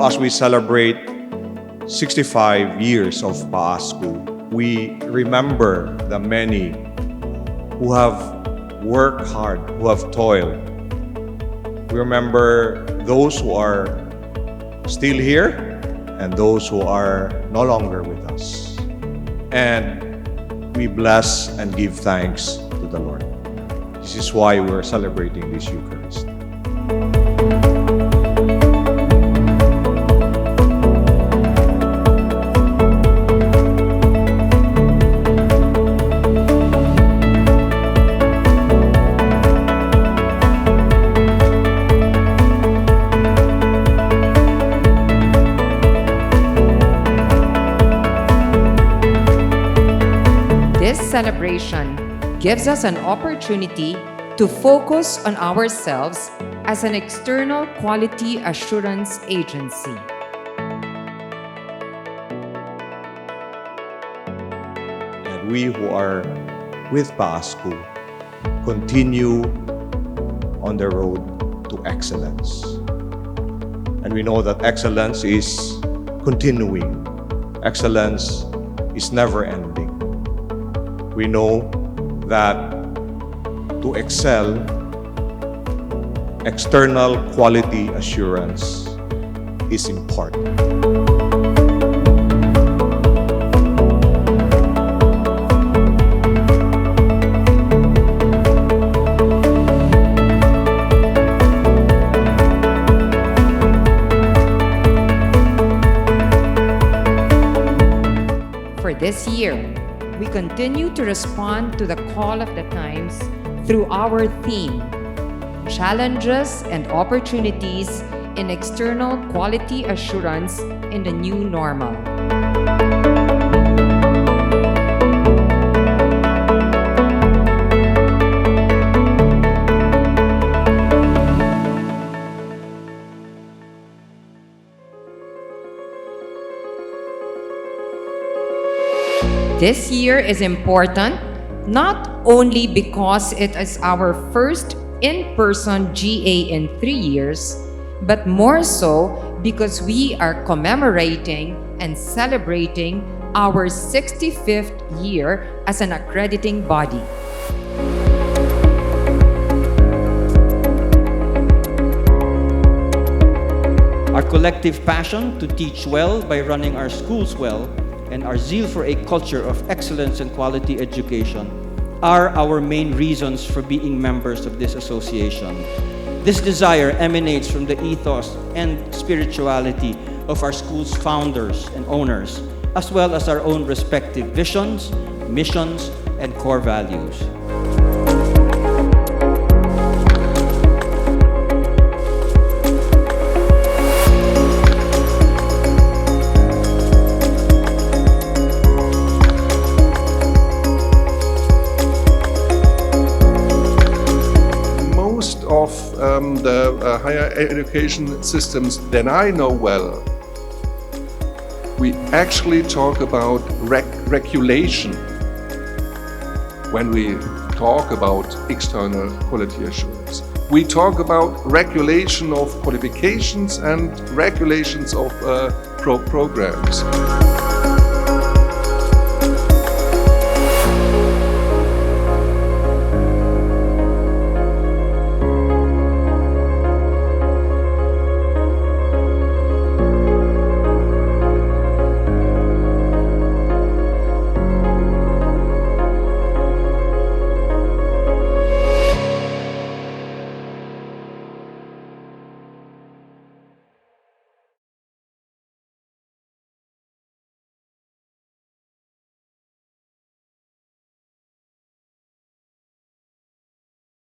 as we celebrate 65 years of Paascu, we remember the many who have worked hard, who have toiled. We remember those who are still here and those who are no longer with us. And we bless and give thanks to the Lord. This is why we're celebrating this Eucharist. This celebration gives us an opportunity to focus on ourselves as an external quality assurance agency. And we who are with Paascu continue on the road to excellence. And we know that excellence is continuing. Excellence is never ending. We know that to excel, external quality assurance is important. For this year, we continue to respond to the call of the times through our theme, Challenges and Opportunities in External Quality Assurance in the New Normal. This year is important not only because it is our first in-person GA in 3 years, but more so because we are commemorating and celebrating our 65th year as an accrediting body. Our collective passion to teach well by running our schools well and our zeal for a culture of excellence and quality education are our main reasons for being members of this association. This desire emanates from the ethos and spirituality of our school's founders and owners, as well as our own respective visions, missions, and core values. Of the higher education systems that I know well, we actually talk about regulation when we talk about external quality assurance. We talk about regulation of qualifications and regulations of programs.